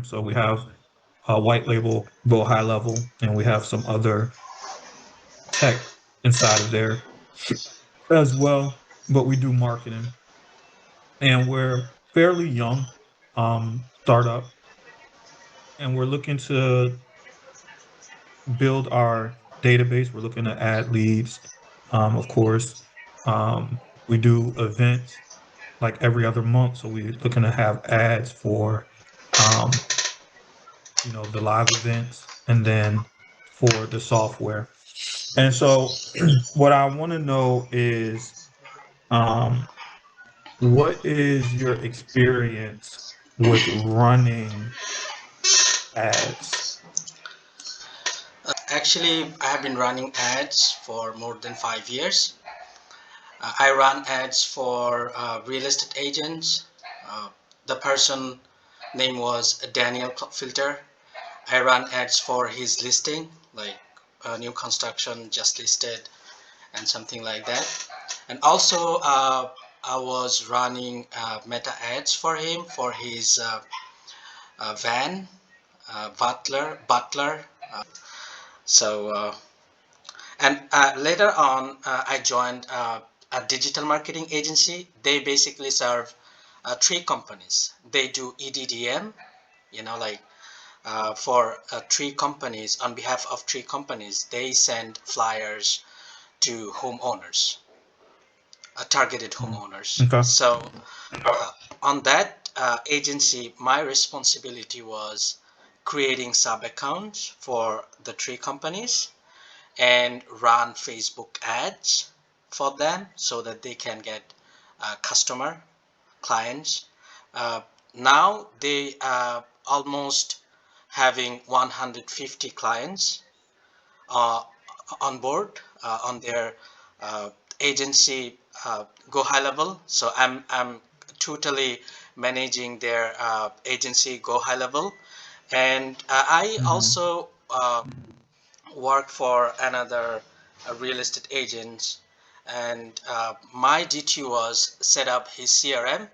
CRM. So we have white label, go high level, and we have some other tech inside of there as well. But we do marketing, and we're fairly young startup, and we're looking to build our database. We're looking to add leads, of course. We do events like every other month, so we're looking to have ads for um, the live events and then for the software. And so what I want to know is um, what is your experience with running ads? Actually, I have been running ads for more than 5 years. I run ads for real estate agents. Uh, the person name was Daniel Filter. I run ads for his listing, like new construction just listed and something like that. And also, I was running meta ads for him for his van, Butler. So, and later on, I joined a digital marketing agency. They basically serve three companies. They do EDDM, like for three companies, on behalf of three companies, they send flyers to homeowners, targeted Mm. homeowners. Okay. So on that agency, my responsibility was creating sub accounts for the three companies and run Facebook ads for them so that they can get customer clients. Uh, Now they are almost having 150 clients uh, on board on their uh, agency Go High Level. So I'm totally managing their agency Go High Level, and I Hmm. also work for another real estate agent, and my duty was set up his CRM.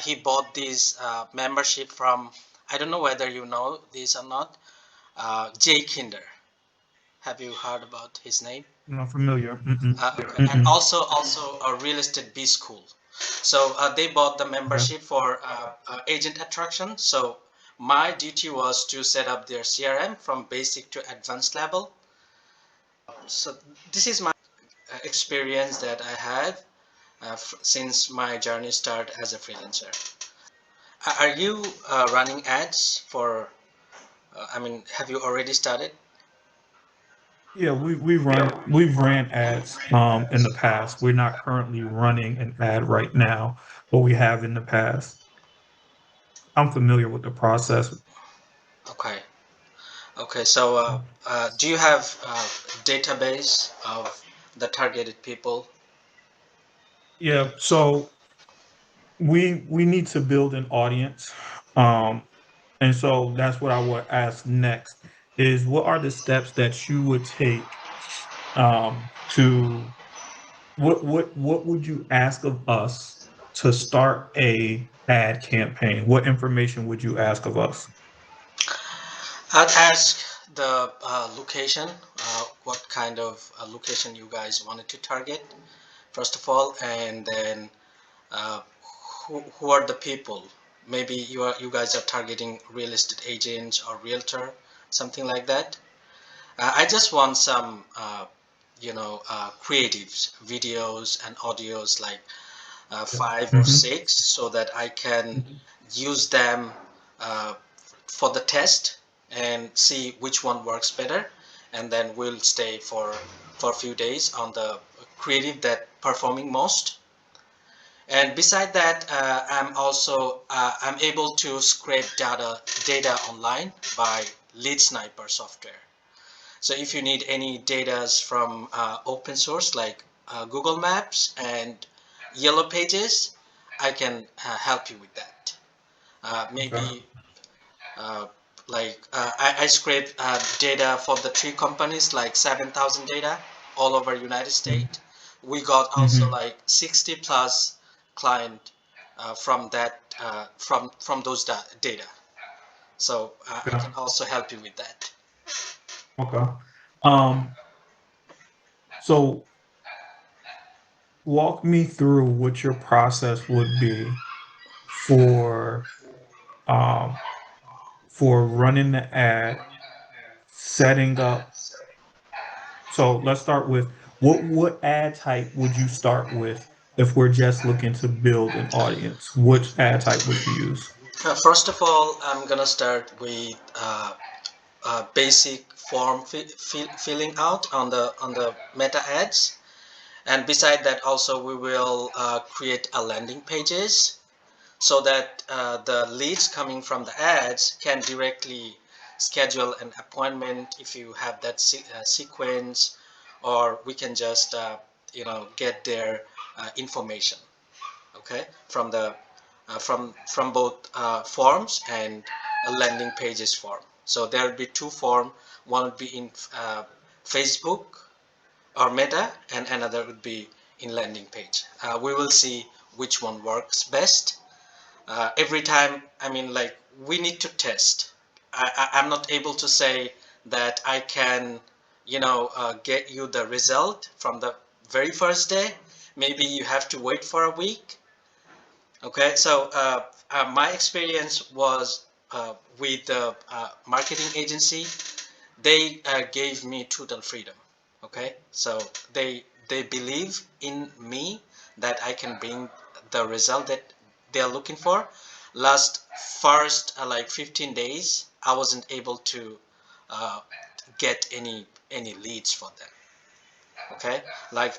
He bought this membership from, I don't know whether you know this or not, Jay Kinder. Have you heard about his name? Not familiar. Mm-mm. Okay. And Mm-mm. also a real estate B school. So they bought the Okay. membership for agent attraction. So my duty was to set up their CRM from basic to advanced level. So this is my experience that I had since my journey started as a freelancer. Are you running ads for? I mean, have you already started? Yeah, we've ran ads in the past. We're not currently running an ad right now, but we have in the past. I'm familiar with the process. Okay. Okay. So, do you have a database of the targeted people? Yeah, so we need to build an audience. Um, and so that's what I would ask next is what are the steps that you would take to what would you ask of us to start a ad campaign? What information would you ask of us? I'd ask the location, what kind of location you guys wanted to target, first of all, and then uh, who are the people? Maybe you guys are targeting real estate agents or realtor, something like that. I just want some, creatives, videos and audios like five or Hmm. six, so that I can use them uh, for the test and see which one works better, and then we'll stay for a few days on the creative that performing most. And beside that, I'm able to scrape data online by Lead Sniper software. So if you need any data from open source like Google Maps and Yellow Pages, I can help you with that. Okay. Maybe I scrape data for the three companies, like 7,000 data all over United States. We got also Mm-hmm. like 60 plus client from that from those data. So I Yeah. can also help you with that. Okay. Um, so walk me through what your process would be for um for running the ad, setting up. So let's start with what ad type would you start with if we're just looking to build an audience? Which ad type would you use? First of all, I'm gonna start with basic form filling out on the meta ads, and beside that also we will create a landing pages so that the leads coming from the ads can directly schedule an appointment if you have that sequence, or we can just get their information, okay, from the from both forms and a landing pages form. So there will be two form. One would be in Facebook or Meta, and another would be in landing page. We will see which one works best. Every time, I mean, like, we need to test. I'm not able to say that I can get you the result from the very first day. Maybe you have to wait for a week. Okay, so my experience was with the marketing agency. They gave me total freedom. Okay, so they believe in me that I can bring the result that they're looking for. Last first like 15 days, I wasn't able to uh, get any leads for them. Okay, like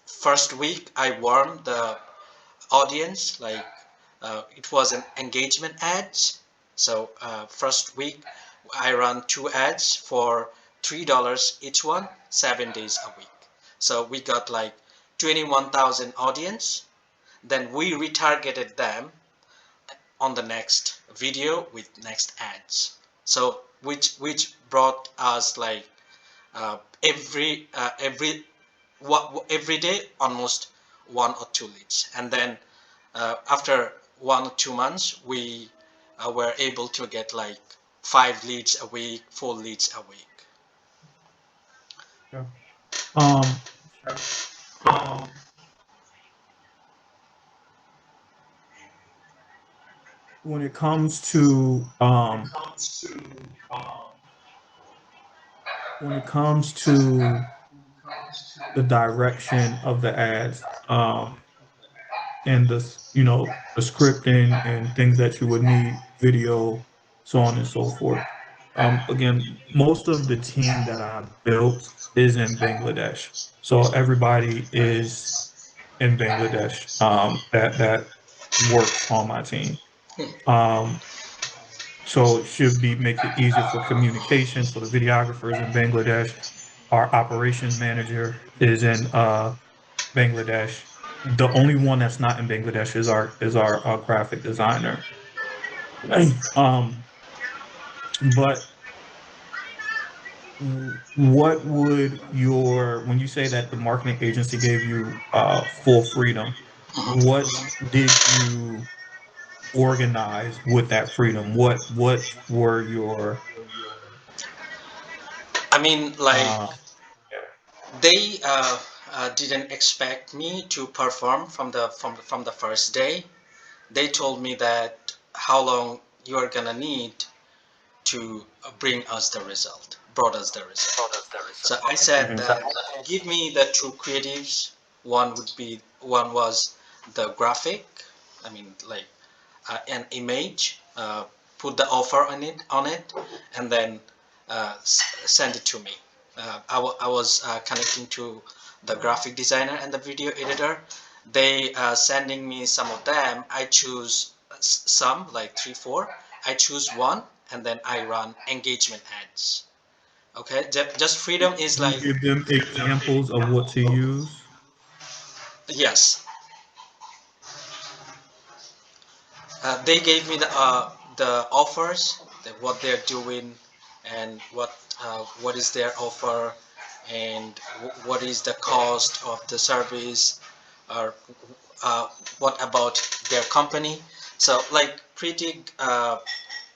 first week I warmed the audience, like it was an engagement ads. So first week I run two ads for $3 each one, 7 days a week. So we got like 21,000 audience. Then we retargeted them on the next video with next ads. So which brought us like every day almost one or two leads, and then after 1 or 2 months we were able to get like 5 leads a week, 4 leads a week. Yeah. Um, when it comes to when it comes to the direction of the ads, and the scripting and things that you would need, video, so on and so forth. Again, most of the team that I built is in Bangladesh, so everybody is in Bangladesh, that works on my team. Um, so it should be make it easier for communication. So the videographers in Bangladesh, our operations manager is in Bangladesh. The only one that's not in Bangladesh is our graphic designer. Um, but what would your when you say that the marketing agency gave you full freedom, Mhm. what did you organize with that freedom? What were your I mean, like, uh they didn't expect me to perform from the first day. They told me that how long you are gonna need to bring us the result, brought us the result. So I said mhm, that give me the two creatives. One was the graphic. I mean, like an image. Put the offer on it, and then send it to me. I was connecting to the graphic designer and the video editor. They sending me some of them. I choose some, like three, four. I choose one, and then I run engagement ads. Okay, just freedom is you like, give them examples of what to use? yes, they gave me the offers, what they're doing, and what is their offer, and what is the cost of the service, or what about their company. So like pretty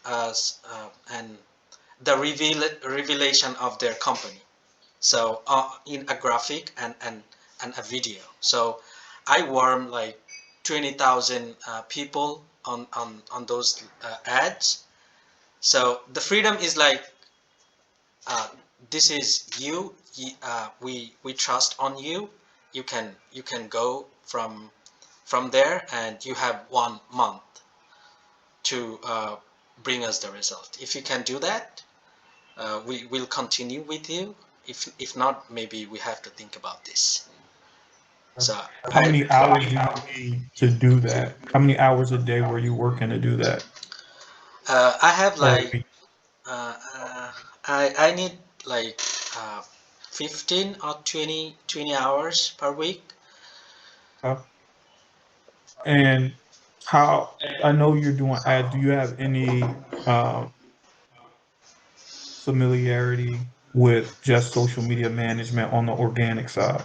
and the revelation of their company. So in a graphic and a video. So I warm like 20,000 people on those ads. So the freedom is like, uh, this is you. We trust on you. You can go from there, and you have 1 month to bring us the result. If you can do that, we will continue with you. If not, maybe we have to think about this. So How I many hours do you need to do that? How many hours a day were you working to do that? I have Or a like week? I need like 15 or 20 hours per week. Huh? And how, I know you're doing ads. Do you have any familiarity with just social media management on the organic side?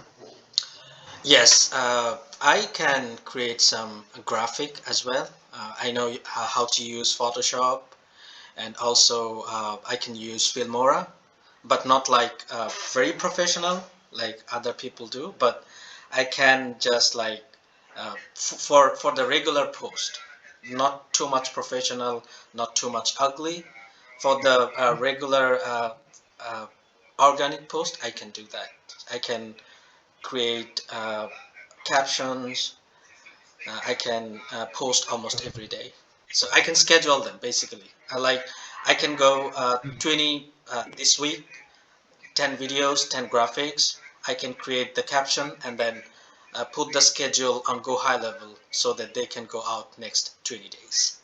Yes, I can create some graphic as well. I know how to use Photoshop, and also I can use Filmora, but not like very professional like other people do. But I can just like for the regular post, not too much professional, not too much ugly. For the regular uh, organic post, I can do that. I can create captions. I can post almost every day, so I can schedule them basically. I can go 20 this week, 10 videos, 10 graphics. I can create the caption and then put the schedule on go high level so that they can go out next 20 days.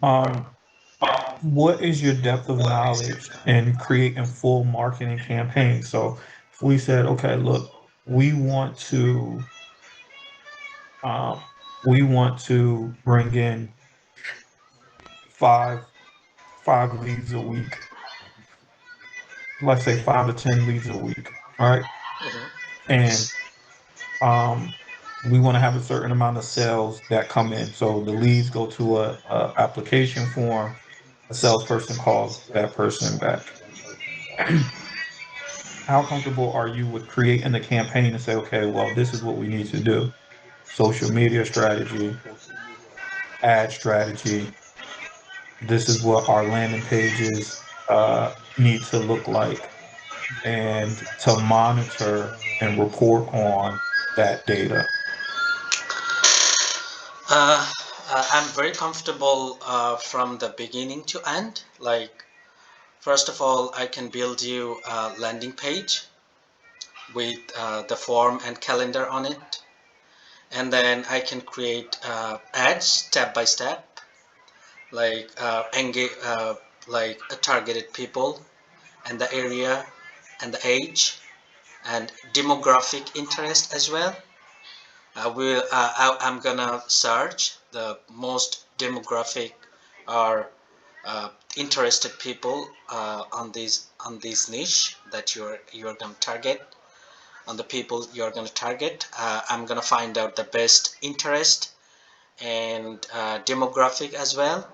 Um, what is your depth of knowledge in creating full marketing campaigns? So if we said, okay, look, we want to um, we want to bring in five five leads a week, let's say 5 to 10 leads a week, all right? Mhm. And um, we want to have a certain amount of sales that come in. So the leads go to a application form. A salesperson calls that person back. How comfortable are you with creating the campaign and say, okay, well, this is what we need to do? Social media strategy, ad strategy. This is what our landing pages need to look like, and to monitor and report on that data. Uh, I'm very comfortable from the beginning to end. Like, first of all, I can build you a landing page with the form and calendar on it. And then I can create ads step by step, like engage, like targeted people and the area and the age and demographic interest as well. I'm gonna search the most demographic or interested people on this niche that you're gonna target, on the people you're gonna target. I'm gonna find out the best interest and demographic as well,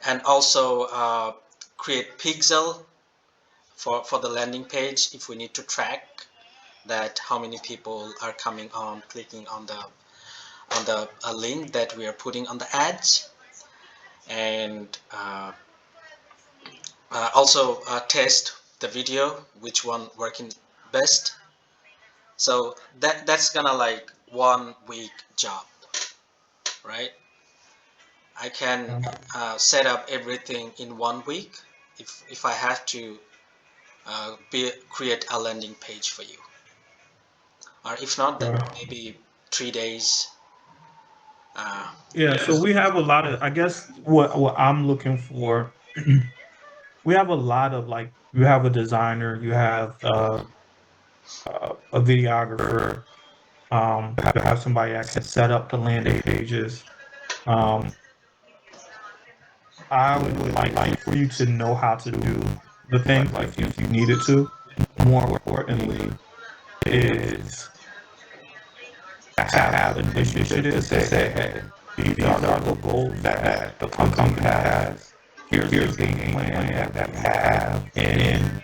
and also create pixel for the landing page if we need to track that how many people are coming on clicking on the link that we are putting on the ads, and also test the video which one working best. So that's gonna like 1 week job, right? I can set up everything in 1 week if I have to create a landing page for you, or if not, then Uh, maybe 3 days. Uh, yeah, so we have a lot of, I guess what I'm looking for, we have a lot of like, you have a designer, you have a videographer, you have somebody that can set up the landing pages. Um, I would like for you to know how to do the things like if you needed to. More importantly, is have an initiative to say, hey, These are the goals that the company has. Here's the game plan that we have in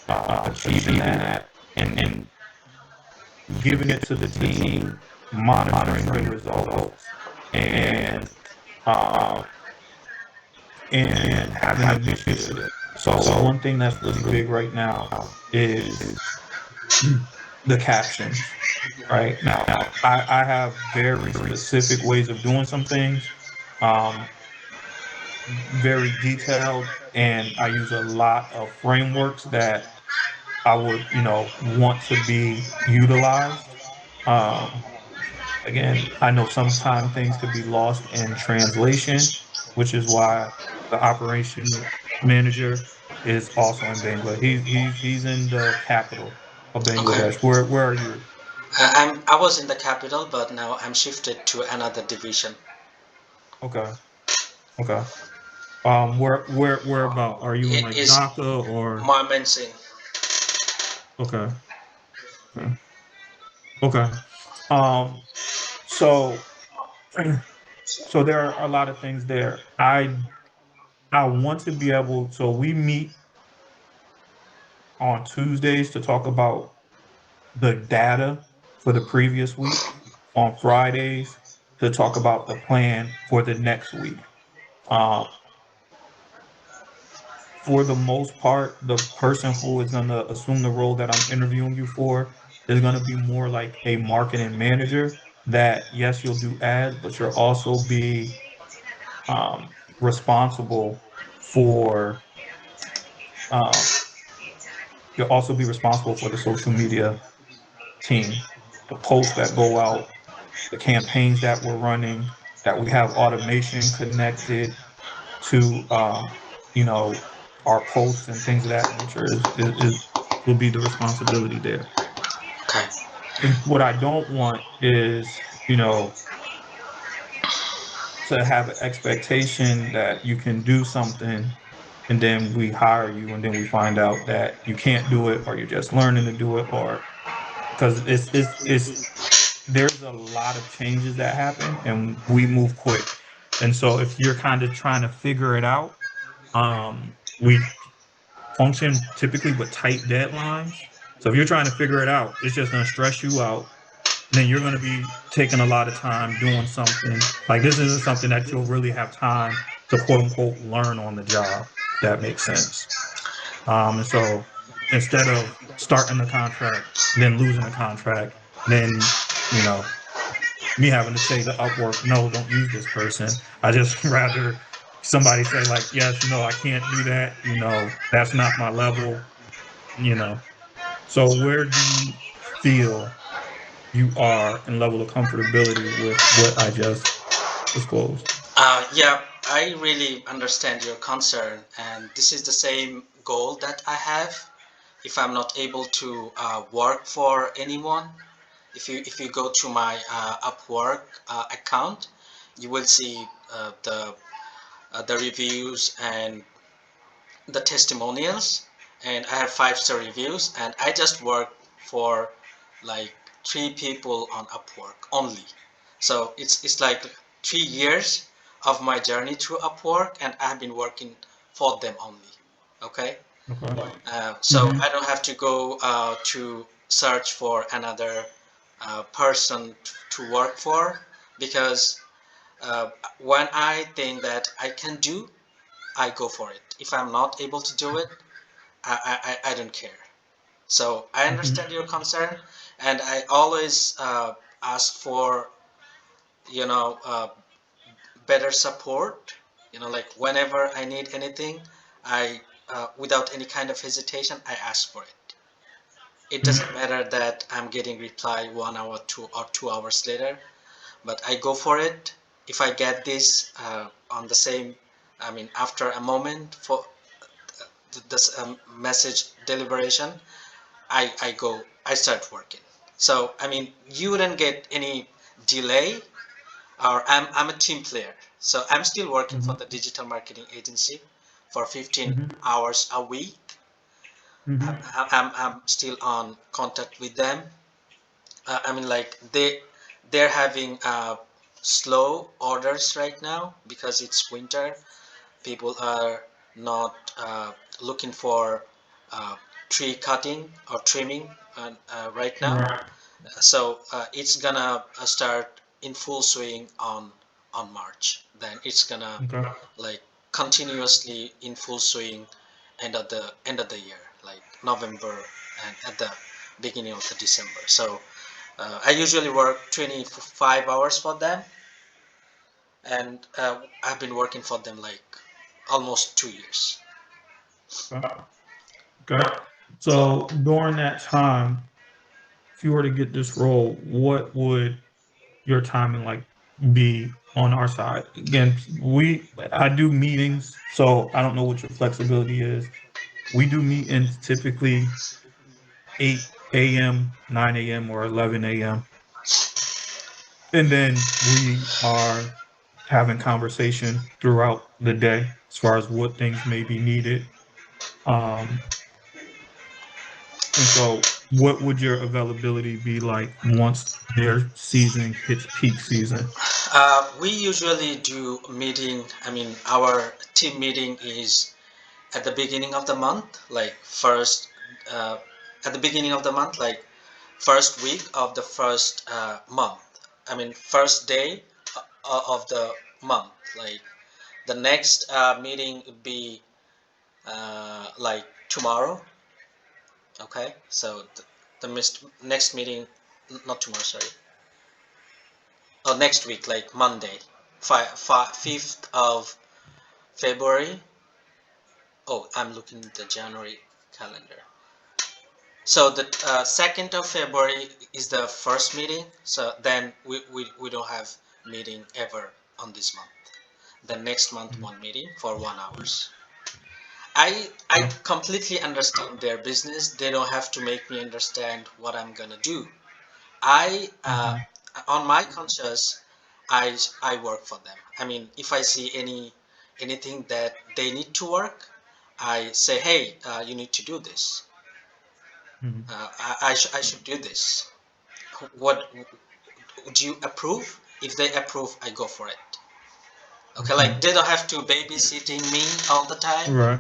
achieving that, and giving it to the team, monitoring the results, and uh, and having initiative. So one thing that's really big right now is the captions. Right now, I have very specific ways of doing some things, um, very detailed, and I use a lot of frameworks that I would, want to be utilized. Um, Again, I know sometimes things could be lost in translation, which is why the operational manager is also in Bangladesh. He's in the capital of Okay. Bangladesh. Where are you? I was in the capital, but now I'm shifted to another division. Okay, okay. Where about? Are you in It like is Dhaka or Mymensingh. okay, okay, okay. Um, so so there are a lot of things there. I want to be able. So we meet on Tuesdays to talk about the data for the previous week. On Fridays to talk about the plan for the next week. Um, for the most part, the person who is going to assume the role that I'm interviewing you for is going to be more like a marketing manager. That yes, you'll do ads, but you'll also be responsible for um, you'll also be responsible for the social media team, the posts that go out, the campaigns that we're running, that we have automation connected to, you know, our posts and things of that nature is will be the responsibility there. Okay. What I don't want is, to have an expectation that you can do something and then we hire you and then we find out that you can't do it or you're just learning to do it or because it's there's a lot of changes that happen and we move quick. And so if you're kind of trying to figure it out, we function typically with tight deadlines. So if you're trying to figure it out, it's just going to stress you out. And then you're going to be taking a lot of time doing something like this isn't something that you'll really have time to quote unquote learn on the job. If that makes sense. And so instead of starting the contract, then losing the contract, then, you know, me having to say to Upwork, no, don't use this person. I just rather somebody say like, yes, no, I can't do that. That's not my level, you know. So where do you feel you are in level of comfortability with what I just disclosed? Yeah, I really understand your concern, and this is the same goal that I have. If I'm not able to work for anyone, if you go to my Upwork account, you will see the reviews and the testimonials, and I have 5-star reviews, and I just work for like 3 people on Upwork only. So it's like 3 years of my journey through Upwork, and I've been working for them only. Okay. Okay. So Mm-hmm. I don't have to go to search for another person to work for, because when I think that I can do, I go for it. If I'm not able to do it, I don't care. So I Mm-hmm. understand your concern, and I always ask for, you know, better support. Like whenever I need anything, I without any kind of hesitation, I ask for it. It doesn't matter that I'm getting reply 1 hour, 2 hours later, but I go for it. If I get this on the same, I mean, after a moment for this message deliberation, I start working. So I mean, you wouldn't get any delay, or I'm a team player. So I'm still working for Mm-hmm. the digital marketing agency for 15 Mm-hmm. hours a week. I'm, Mm-hmm. I'm still on contact with them. I mean, like they're having slow orders right now because it's winter. People are not looking for uh, tree cutting or trimming right now. Right. So it's gonna start in full swing on March. Then it's gonna Okay. like continuously in full swing end of the year, like November and at the beginning of the December. So I usually work 25 hours for them, and I've been working for them like almost 2 years. Okay. Okay. So during that time, if you were to get this role, what would your timing like be on our side? Again, I do meetings, so I don't know what your flexibility is. We do meetings typically 8 a.m., 9 a.m., or 11 a.m. And then we are having conversation throughout the day as far as what things may be needed. Um, and so what would your availability be like once their season hits peak season? We usually do meeting. I mean, our team meeting is at the beginning of the month, like first uh, at the beginning of the month, like first week of the first month. I mean, first day of the month. Like the next meeting would be like tomorrow. Okay, so next meeting, not tomorrow, sorry. Oh, next week, like Monday, 5th of February. Oh, I'm looking at the January calendar. So the 2nd of February is the first meeting. So then we don't have meeting ever on this month. The next month Mhm. one meeting for 1 hours. I Okay. completely understand their business. They don't have to make me understand what I'm gonna do. I Mhm. on my conscience, I work for them. I mean, if I see anything that they need to work, I say, hey, you need to do this. Mhm. I should do this. What do you approve? If they approve, I go for it. Okay, like Mhm. they don't have to babysitting me all the time, Right.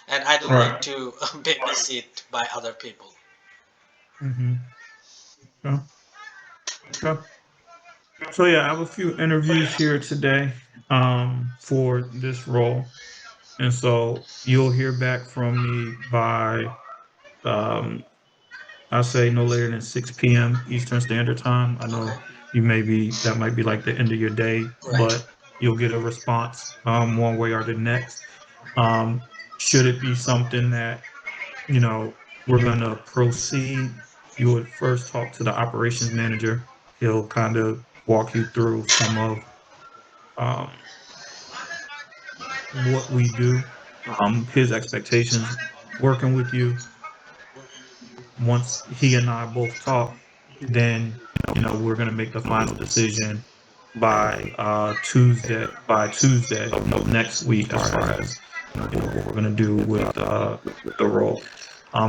and I don't Right. need to babysit by other people. Mhm. Okay. Okay. So yeah, I have a few interviews here today for this role. And so you'll hear back from me by um I say no later than 6 p.m. Eastern Standard Time. I Okay, know that might be like the end of your day, right, but you'll get a response one way or the next. Should it be something that, we're gonna proceed, you would first talk to the operations manager. He'll kind of walk you through some of um what we do, his expectations working with you. Once he and I both talk, then we're gonna make the final decision by Tuesday of next week as far as what we're gonna do with the role.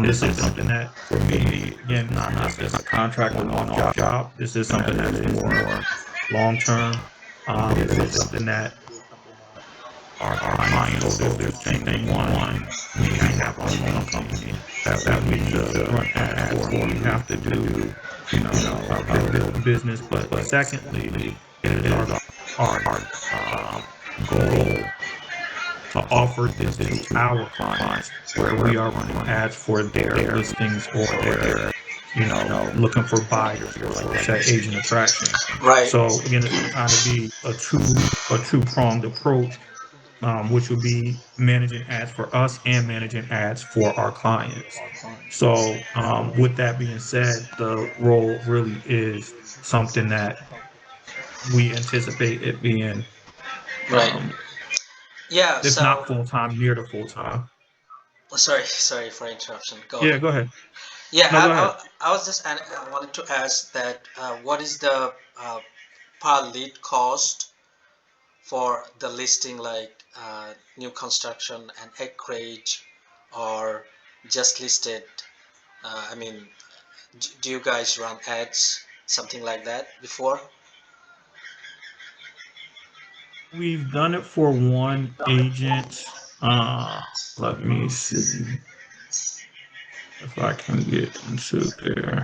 This is something that for me, again, not just as a contract one-off job. This is something that is more long term. This is something that our clients, so if there's anything one, we have our own company that we need to run ads for. We have to do, build business. But secondly, it is our goal to offer this to our clients where we are running ads for their listings or their, looking for buyers or like you said, agent attraction. right, So again, it's going to kind of be a two pronged approach, which would be managing ads for us and managing ads for our clients. So, with that being said, the role really is something that we anticipate it being, right. um, Yeah. if So not full time, near to full time. sorry for interruption. Go Yeah, ahead. go ahead. Yeah, No, go ahead. I was just I wanted to ask that what is the per lead cost for the listing, like new construction and acreage, or just listed? I mean, do you guys run ads, something like that before? We've done it for one agent. Let me see if I can get into there.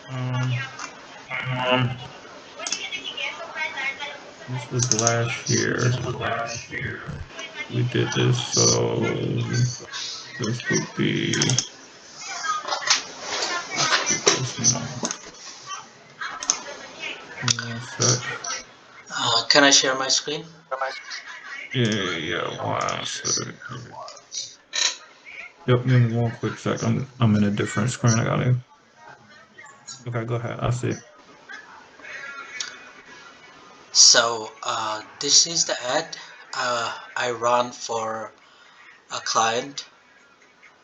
Um, this was last year. We did this, so this would be, let's do this month. Give me one sec. Can I share my screen? Yeah, one sec. Yep, give me one quick sec. I'm in a different screen. I gotta. Okay, go ahead. I see. So this is the ad I run for a client.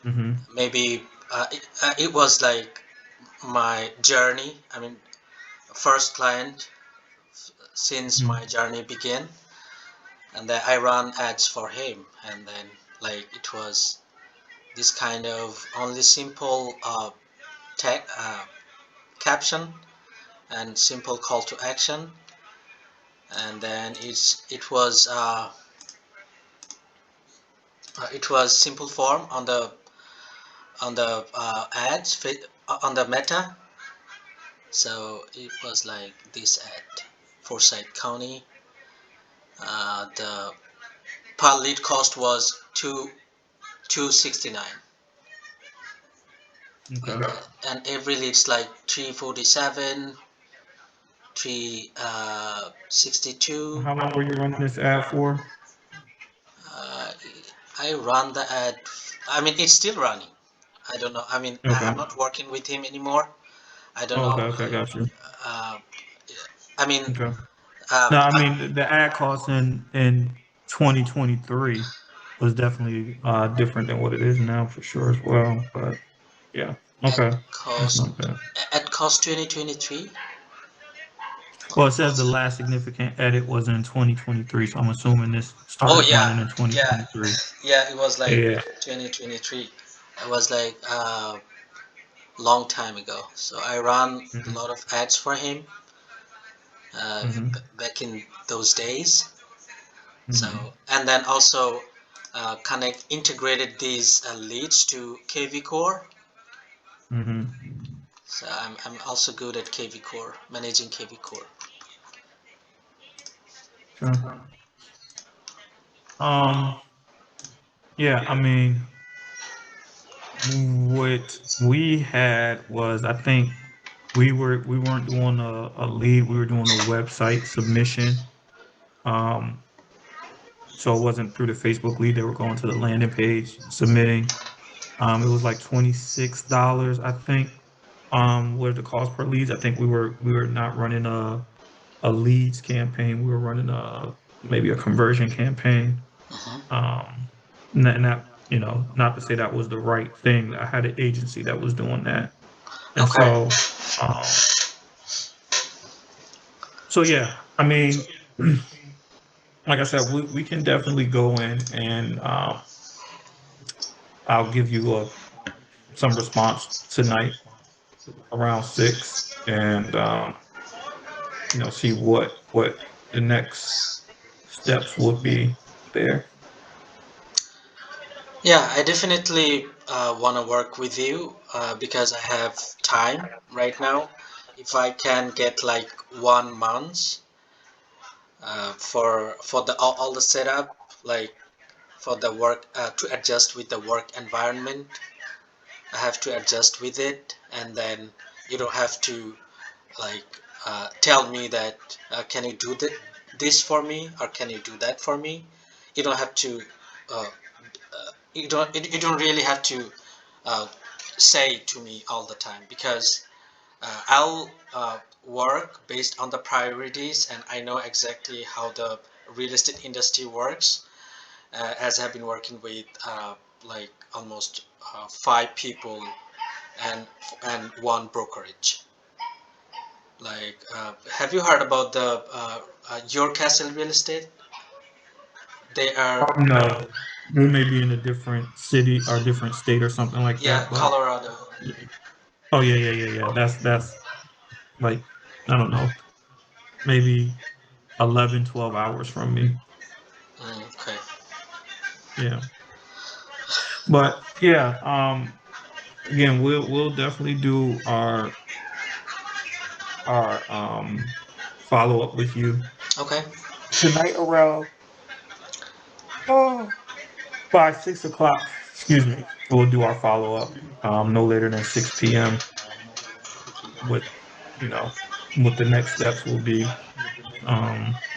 Mm-hmm. Maybe it was like my journey. I mean, first client since Mm-hmm. my journey began, and then I run ads for him, and then like it was this kind of only simple tech caption and simple call to action, and then it was simple form on the ads on the meta. So it was like this ad: Forsyth County. The per lead cost was 269, Okay. and every lead's like 347, 362. How long were you running this ad for? uh, I run the ad. I mean, it's still running. I don't know. I mean, I'm Okay. not working with him anymore. I don't Oh, know. okay, okay, I got you. Uh, I mean, Okay. uh, No, I mean the ad cost in 2023 was definitely different than what it is now for sure as well. But yeah, at okay, that's cost not bad. at cost 2023. Well, it says the last significant edit was in 2023, so I'm assuming this Oh started yeah, running in yeah, 2023. yeah. It was like Yeah. 2023. It was like a long time ago. So I ran a Hmm. lot of ads for him Hmm. back in those days. Hmm. So and then also connect integrated these leads to KV Core. Hmm. So I'm also good at KV Core, managing KV Core. Sure. Um, yeah, I mean, what we had was, I think we weren't doing a lead, we were doing a website submission. Um, so it wasn't through the Facebook lead, they were going to the landing page, submitting. It was like $26, I think, was the cost per leads. I think we were not running a leads campaign, we were running a maybe a conversion campaign. Hmm. Um, not not to say that was the right thing. I had an agency that was doing that. And Okay. so yeah, I mean, like I said, we can definitely go in and I'll give you some response tonight around 6 and see what the next steps would be there. Yeah, I definitely want to work with you because I have time right now. If I can get like 1 month for the all the setup, like for the work to adjust with the work environment, I have to adjust with it, and then you don't have to like tell me that can you do this for me or can you do that for me. You don't have to. Uh, you don't really have to uh, say to me all the time because I'll work based on the priorities, and I know exactly how the real estate industry works, as I've been working with like almost 5 people and one brokerage. Like, have you heard about the Your Castle Real Estate? They are, No, we may be in a different city or different state or something like yeah, that, but Colorado. oh yeah, yeah, yeah, yeah. That's like I don't know, maybe 11, 12 hours from me. Okay. Yeah. But yeah, again, we'll definitely do our follow up with you Okay. tonight around oh, 5, 6 o'clock. Excuse me. We'll do our follow up no later than 6 p.m. with you know what the next steps will be.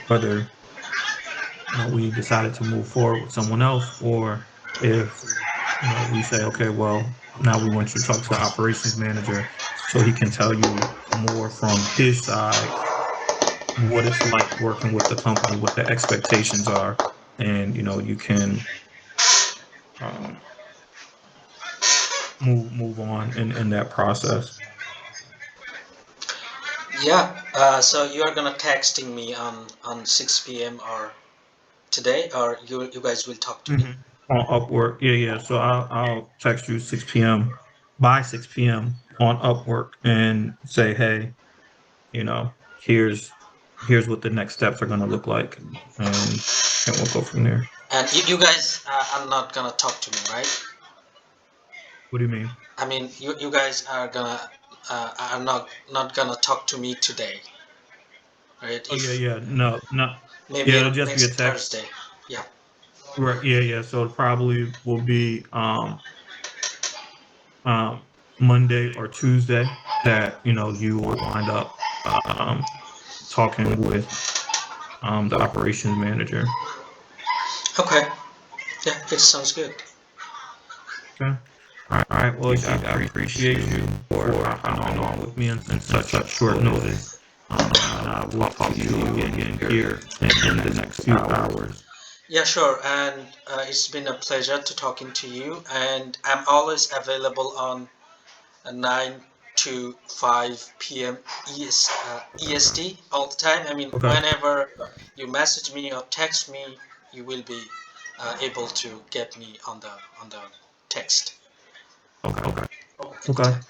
Whether we decided to move forward with someone else, or if we say, okay, well, now we want you to talk to the operations manager so he can tell you more from his side what it's like working with the company, what the expectations are, and you can um, move on in that process. Yeah. So you are gonna texting me on 6 p.m. or today, or you guys will talk to me. hmm On Upwork, yeah, yeah. So I'll text you 6 p.m. by 6 p.m. on Upwork and say, hey, here's what the next steps are going to look like, and we'll go from there. And you guys are not gonna talk to me, right? What do you mean? I mean, you guys are not gonna talk to me today, right? Oh yeah, If yeah. No, no. maybe Yeah, it'll on just be a next text. Thursday. Yeah. Right. Yeah, yeah. So it probably will be um Monday or Tuesday that you will wind up um talking with the operations manager. Okay. Yeah, it sounds good. Okay. All right. Well, Ishik, I appreciate you for hopping on with me on such short notice. And I will talk to you again here in the next few hours. Yeah, sure. And it's been a pleasure to talking to you. And I'm always available on 9 to 5 p.m. EST all the time. I mean, Okay. whenever you message me or text me, you will be able to get me on the text. Okay. Okay.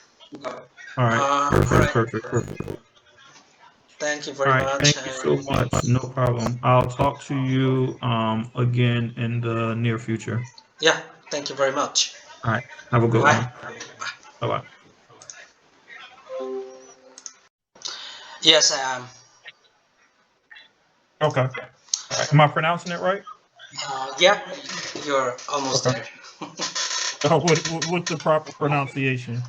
All right. All Perfect. right. Perfect. Perfect. Thank you All very right. much. Thank you so much. No problem. I'll talk to you again in the near future. Yeah, thank you very much. All right. Have a good Bye. one. Bye bye. Yes, I am. Okay. All right. Am I pronouncing it right? Yeah, you're almost Okay. there. What's the proper pronunciation?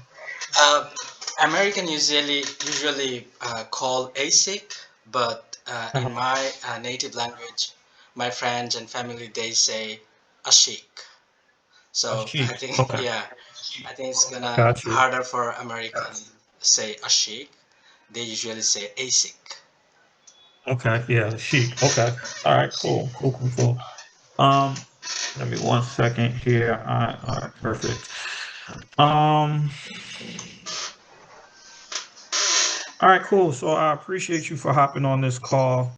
Uh, American usually call ASIC, but in Uh-huh. my native language, my friends and family they say Ashik. So I Ashik. think Okay. yeah, I think it's gonna Got you. harder for American say Ashik. They usually say ASIC. Okay. Yeah. Ashik. Okay. All right. Cool. Cool. Cool. Cool. Um, Let me 1 second here. All right. Perfect. Um. All right. Cool. So I appreciate you for hopping on this call.